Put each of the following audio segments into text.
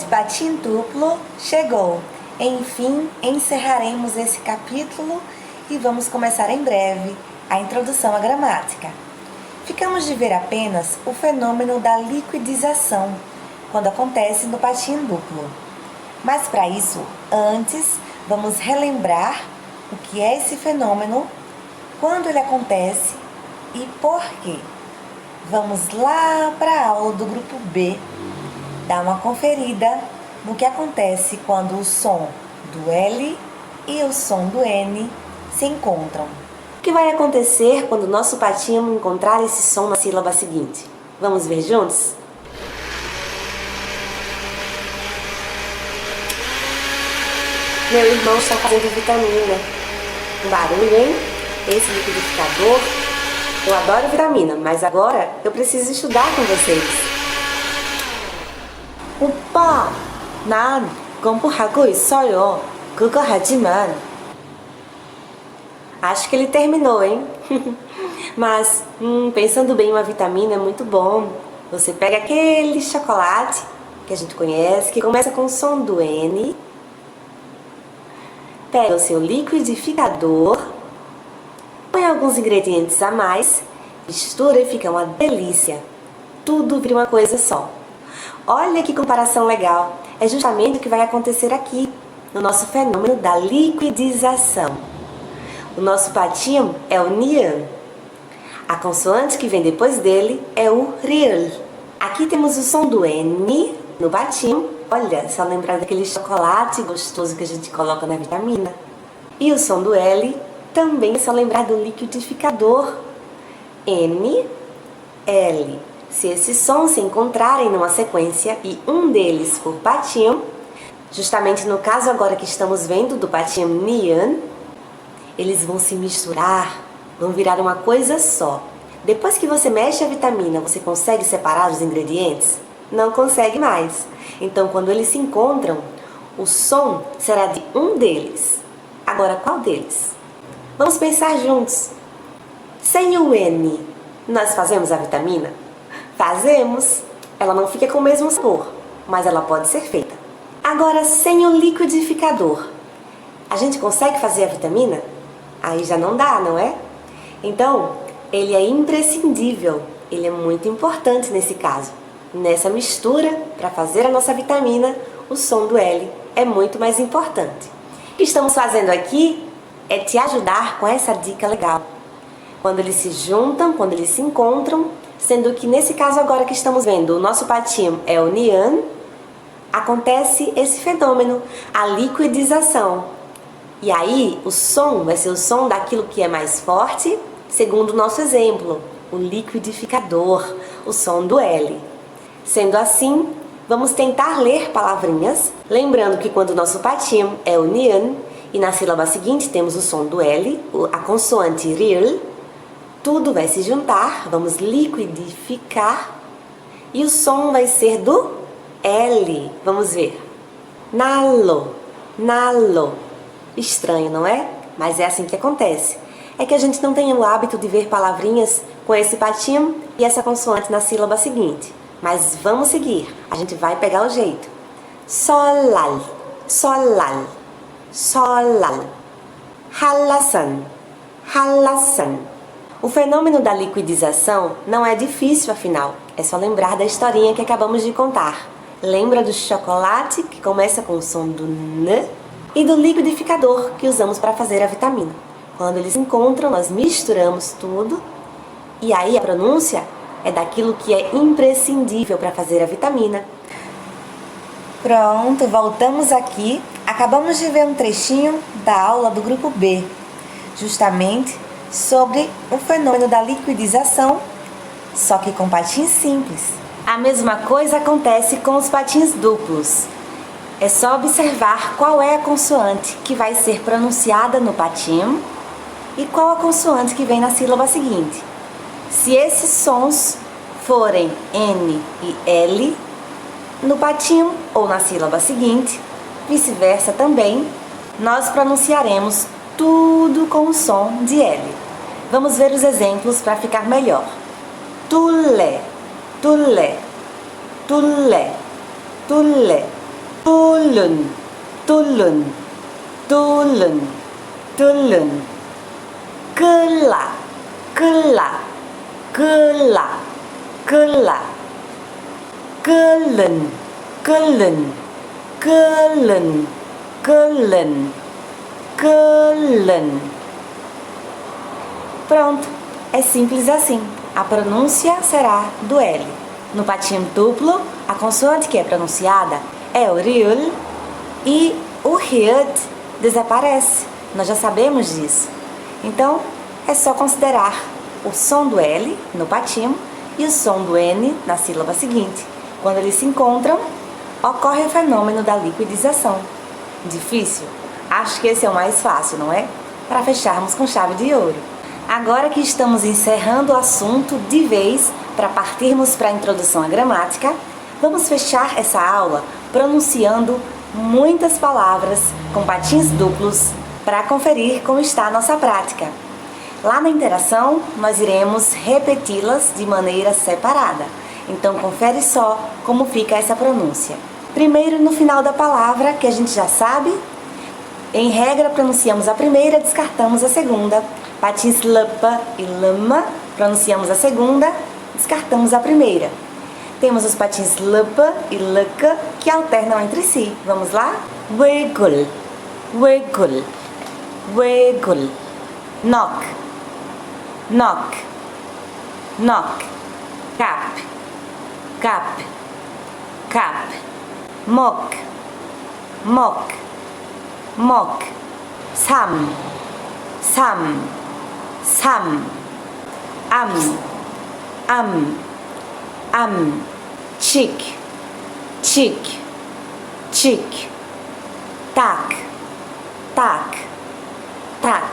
patim duplo chegou. Enfim, encerraremos esse capítulo e vamos começar em breve a introdução à gramática. Ficamos de ver apenas o fenômeno da liquidização, quando acontece no patim duplo. Mas para isso, antes, vamos relembrar o que é esse fenômeno, quando ele acontece e por quê. Vamos lá para a aula do grupo B, dar uma conferida no que acontece quando o som do L e o som do N se encontram. O que vai acontecer quando o nosso patinho encontrar esse som na sílaba seguinte? Vamos ver juntos? Meu irmão está fazendo vitamina. Um barulho, hein? Esse liquidificador. Eu adoro vitamina, mas agora eu preciso estudar com vocês. 오빠, 난 공부하고 있어요. 그거 하지만. Acho que ele terminou, hein? Mas, pensando bem, uma vitamina é muito bom. Você pega aquele chocolate que a gente conhece, que começa com o som do N. Pega o seu liquidificador, põe alguns ingredientes a mais, mistura e fica uma delícia. Tudo vira uma coisa só. Olha que comparação legal! É justamente o que vai acontecer aqui, no nosso fenômeno da liquidização. O nosso patinho é o nian. A consoante que vem depois dele é o riel. Aqui temos o som do N no patinho. Olha, só lembrar daquele chocolate gostoso que a gente coloca na vitamina. E o som do L também é só lembrar do liquidificador. N, L. Se esses sons se encontrarem numa sequência e um deles for patinho, justamente no caso agora que estamos vendo do patinho nian, eles vão se misturar, vão virar uma coisa só. Depois que você mexe a vitamina, você consegue separar os ingredientes? Não consegue mais. Então, quando eles se encontram, o som será de um deles. Agora, qual deles? Vamos pensar juntos. Sem o N, nós fazemos a vitamina? Fazemos. Ela não fica com o mesmo sabor, mas ela pode ser feita. Agora, sem o liquidificador, a gente consegue fazer a vitamina? Aí já não dá, não é? Então, ele é imprescindível. Ele é muito importante nesse caso. Nessa mistura, para fazer a nossa vitamina, o som do L é muito mais importante. O que estamos fazendo aqui é te ajudar com essa dica legal. Quando eles se juntam, quando eles se encontram, sendo que nesse caso agora que estamos vendo, o nosso patinho é o nian, acontece esse fenômeno, a liquidização. E aí, o som vai ser o som daquilo que é mais forte, segundo o nosso exemplo, o liquidificador, o som do L. Sendo assim, vamos tentar ler palavrinhas, lembrando que quando o nosso patinho é o nian e na sílaba seguinte temos o som do L, a consoante riel, tudo vai se juntar, vamos liquidificar e o som vai ser do L. Vamos ver. Nalo, nalo. Estranho, não é? Mas é assim que acontece. É que a gente não tem o hábito de ver palavrinhas com esse patinho e essa consoante na sílaba seguinte. Mas vamos seguir, a gente vai pegar o jeito. Solal, solal, solal. Halasan, halasan. O fenômeno da liquidização não é difícil, afinal. É só lembrar da historinha que acabamos de contar. Lembra do chocolate, que começa com o som do N, e do liquidificador, que usamos para fazer a vitamina. Quando eles se encontram, nós misturamos tudo, e aí a pronúncia é daquilo que é imprescindível para fazer a vitamina. Pronto, voltamos aqui. Acabamos de ver um trechinho da aula do grupo B, justamente sobre o fenômeno da liquidização, só que com patins simples. A mesma coisa acontece com os patins duplos. É só observar qual é a consoante que vai ser pronunciada no patinho e qual a consoante que vem na sílaba seguinte. Se esses sons forem N e L, no patinho ou na sílaba seguinte, vice-versa também, nós pronunciaremos tudo com o som de L. Vamos ver os exemplos para ficar melhor. Tulé, tulé, tulé, tulé. tulun, tulun, tulun, tulun. Gela, gela, gela, gela. Gelen, gelen, gelen, gelen, gelen. Pronto, é simples assim. A pronúncia será do L. No patinho duplo, a consoante que é pronunciada é o riul e o riud desaparece. Nós já sabemos disso. Então, é só considerar o som do L no patinho e o som do N na sílaba seguinte. Quando eles se encontram, ocorre o fenômeno da liquidização. Difícil? Acho que esse é o mais fácil, não é? Para fecharmos com chave de ouro. Agora que estamos encerrando o assunto de vez para partirmos para a introdução à gramática, vamos fechar essa aula pronunciando muitas palavras com patins duplos para conferir como está a nossa prática. Lá na interação, nós iremos repeti-las de maneira separada. Então, confere só como fica essa pronúncia. Primeiro, no final da palavra, que a gente já sabe, em regra, pronunciamos a primeira, descartamos a segunda. Patins lapa e lama, pronunciamos a segunda, descartamos a primeira. Temos os patins lapa e laka, que alternam entre si. Vamos lá? Wiggle, wiggle, wiggle. Knock, knock, knock. Cap, cap, cap. Mock, mock, mock. Sam, sam, sam. Am. Chick, chick, chick. Tac, tac, tac.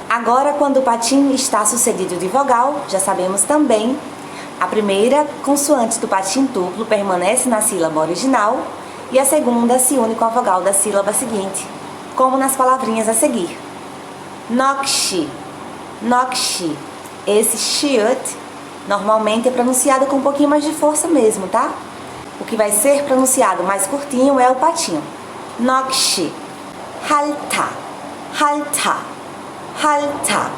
Agora, quando o patim está sucedido de vogal, já sabemos também, a primeira consoante do patim duplo permanece na sílaba original e a segunda se une com a vogal da sílaba seguinte, como nas palavrinhas a seguir. Nokshi, nokshi. Esse shiut normalmente é pronunciado com um pouquinho mais de força mesmo, tá? O que vai ser pronunciado mais curtinho é o patinho. Nokshi. Halta, halta, halta,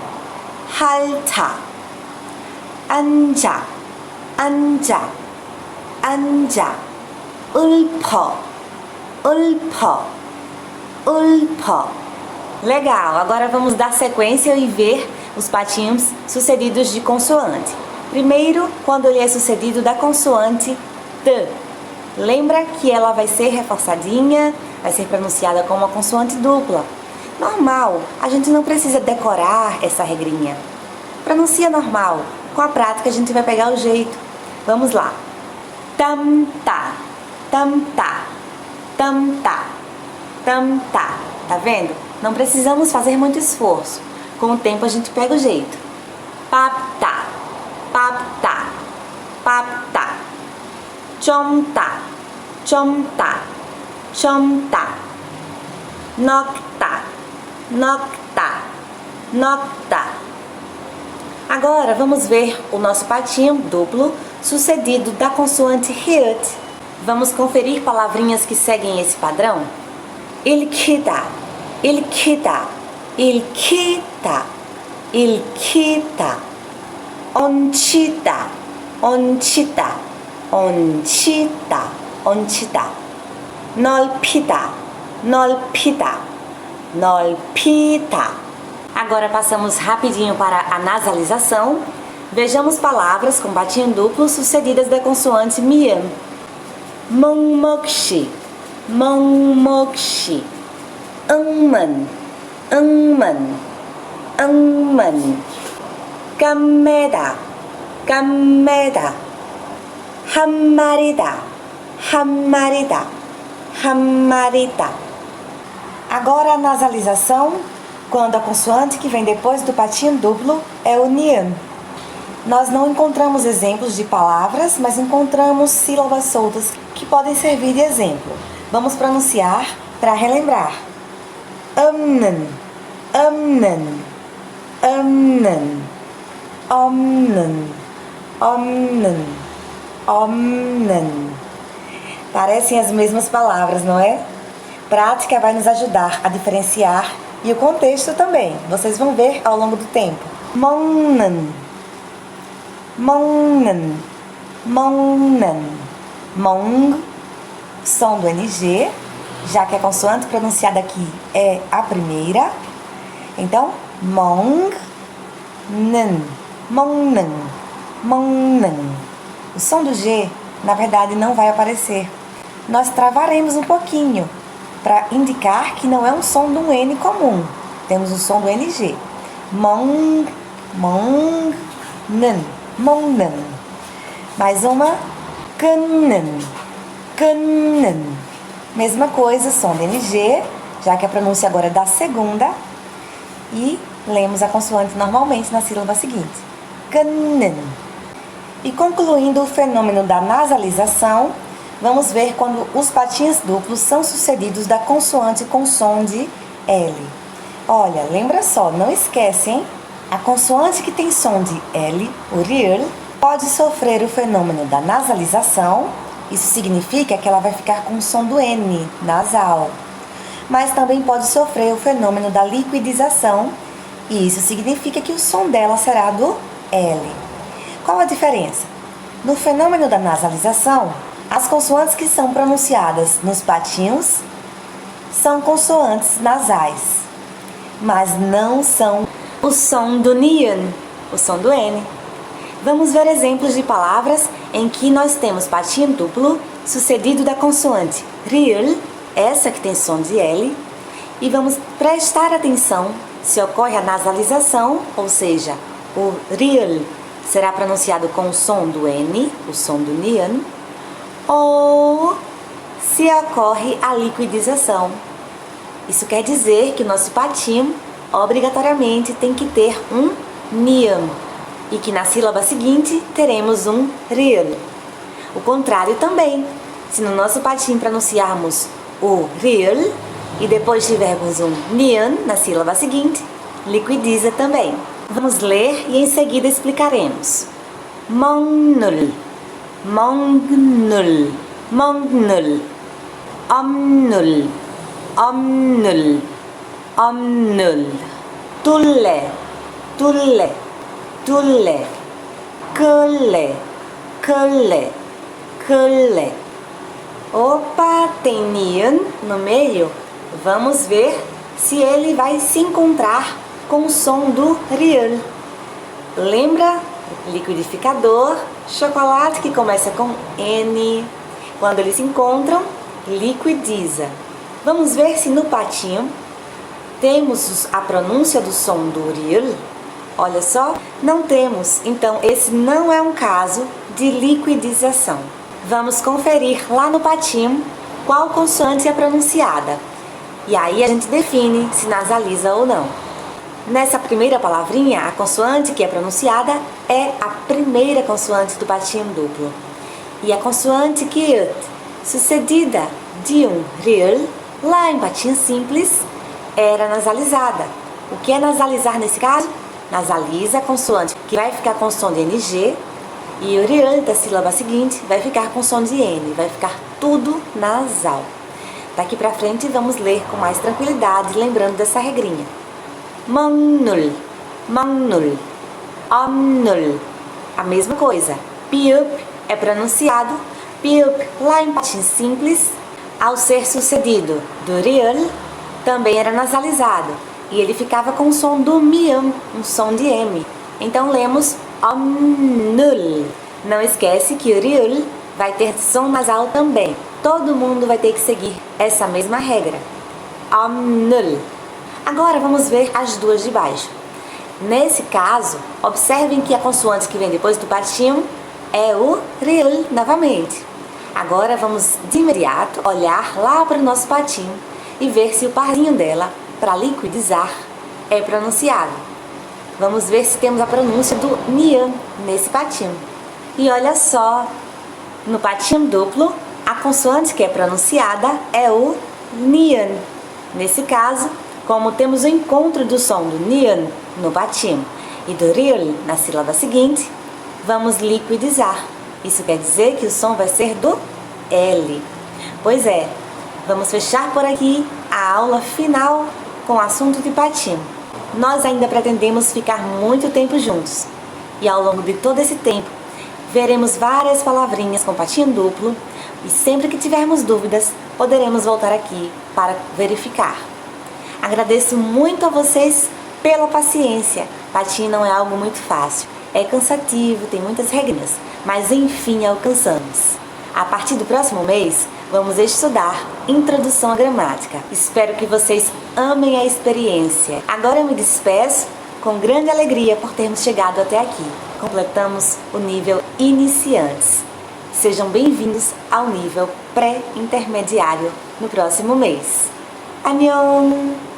halta. Anja, anja, anja. Ulpo, ulpo, ulpo. Legal, agora vamos dar sequência e ver os patinhos sucedidos de consoante. Primeiro, quando ele é sucedido da consoante T. Lembra que ela vai ser reforçadinha, vai ser pronunciada como uma consoante dupla. Normal, a gente não precisa decorar essa regrinha. Pronuncia normal, com a prática a gente vai pegar o jeito. Vamos lá. Tamta, tamta, tamta, tamta. Tá vendo? Não precisamos fazer muito esforço. Com o tempo a gente pega o jeito. Papta, papta, papta. Chomta, chomta, chomta. Nocta, nocta, nocta. Agora vamos ver o nosso patinho duplo sucedido da consoante riut. Vamos conferir palavrinhas que seguem esse padrão? Ilkita, ilkita, ilkita, ilkita. Onchita, onchita, onchita, onchita. Nolpita, nolpita, nolpita. Agora passamos rapidinho para a nasalização. Vejamos palavras com patinho duplo sucedidas da consoante mian. Mongmokshi, mongmokshi. Angman, angman, angman. Gammeda, gammeda. Hammarida, hammarida, hammarida. Agora a nasalização, quando a consoante que vem depois do patinho duplo é o nian. Nós não encontramos exemplos de palavras, mas encontramos sílabas soltas que podem servir de exemplo. Vamos pronunciar para relembrar. Amnan, amnan, amnan, omnan, omnan, omnan. Parecem as mesmas palavras, não é? Prática vai nos ajudar a diferenciar e o contexto também. Vocês vão ver ao longo do tempo. 먹는, 먹는, 먹는, 먹, som do NG, já que a consoante pronunciada aqui é a primeira. Então, 먹는, 먹는, 먹는. O som do G, na verdade, não vai aparecer. Nós travaremos um pouquinho para indicar que não é um som de um N comum. Temos o som do NG. 먹는, 먹는. Mais uma. 끊는, 끊는. Mesma coisa, som de NG, já que a pronúncia agora é da segunda. E lemos a consoante normalmente na sílaba seguinte. 끊는. E concluindo o fenômeno da nasalização, vamos ver quando os patinhos duplos são sucedidos da consoante com som de L. Olha, lembra só, não esquece, hein? A consoante que tem som de L, o RIL, pode sofrer o fenômeno da nasalização. Isso significa que ela vai ficar com o som do N, nasal. Mas também pode sofrer o fenômeno da liquidização. E isso significa que o som dela será do L. Qual a diferença? No fenômeno da nasalização, as consoantes que são pronunciadas nos patinhos são consoantes nasais, mas não são o som do NIAN, o som do N. Vamos ver exemplos de palavras em que nós temos patinho duplo sucedido da consoante RIL, essa que tem som de L, e vamos prestar atenção se ocorre a nasalização, ou seja, o RIL será pronunciado com o som do N, o som do NIAN, ou se ocorre a liquidização. Isso quer dizer que o nosso patinho obrigatoriamente tem que ter um NIAN e que na sílaba seguinte teremos um RIL. O contrário também. Se no nosso patinho pronunciarmos o RIL e depois tivermos um NIAN na sílaba seguinte, liquidiza também. Vamos ler e em seguida explicaremos. 먹는, 먹는, 먹는. 없는, 없는, 없는. 둘레, 둘레, 둘레. 끌레, 끌레, 끌레. Opa, tem NIAN no meio? Vamos ver se ele vai se encontrar com o som do RIL. Lembra? Liquidificador, chocolate que começa com N. Quando eles se encontram, liquidiza. Vamos ver se no patinho temos a pronúncia do som do RIL. Olha só, não temos. Então, esse não é um caso de liquidização. Vamos conferir lá no patinho qual consoante é pronunciada. E aí a gente define se nasaliza ou não. Nessa primeira palavrinha, a consoante que é pronunciada é a primeira consoante do patinho duplo. E a consoante que sucedida de um RIL, lá em patinho simples, era nasalizada. O que é nasalizar nesse caso? Nasaliza a consoante que vai ficar com som de NG e o RIL da sílaba seguinte vai ficar com som de N, vai ficar tudo nasal. Daqui pra frente vamos ler com mais tranquilidade, lembrando dessa regrinha. 먹는, 먹는, 없는. A mesma coisa. Piup é pronunciado. Piup lá em patinho simples, ao ser sucedido do RIL, também era nasalizado. E ele ficava com o som do miam, um som de M. Então lemos 없는. Não esquece que o RIL vai ter som nasal também. Todo mundo vai ter que seguir essa mesma regra. 없는. Agora vamos ver as duas de baixo. Nesse caso, observem que a consoante que vem depois do patinho é o RIL novamente. Agora vamos de imediato olhar lá para o nosso patinho e ver se o parzinho dela, para liquidizar, é pronunciado. Vamos ver se temos a pronúncia do NIAN nesse patinho. E olha só, no patinho duplo, a consoante que é pronunciada é o NIAN. Nesse caso, como temos o encontro do som do NIAN no patinho e do RIL na sílaba seguinte, vamos liquidizar. Isso quer dizer que o som vai ser do L. Pois é, vamos fechar por aqui a aula final com o assunto de patinho. Nós ainda pretendemos ficar muito tempo juntos e ao longo de todo esse tempo veremos várias palavrinhas com patinho duplo e sempre que tivermos dúvidas poderemos voltar aqui para verificar. Agradeço muito a vocês pela paciência. Patinho não é algo muito fácil, é cansativo, tem muitas regrinhas, mas enfim alcançamos. A partir do próximo mês, vamos estudar Introdução à Gramática. Espero que vocês amem a experiência. Agora eu me despeço com grande alegria por termos chegado até aqui. Completamos o nível Iniciantes. Sejam bem-vindos ao nível Pré-Intermediário no próximo mês. Annyeong!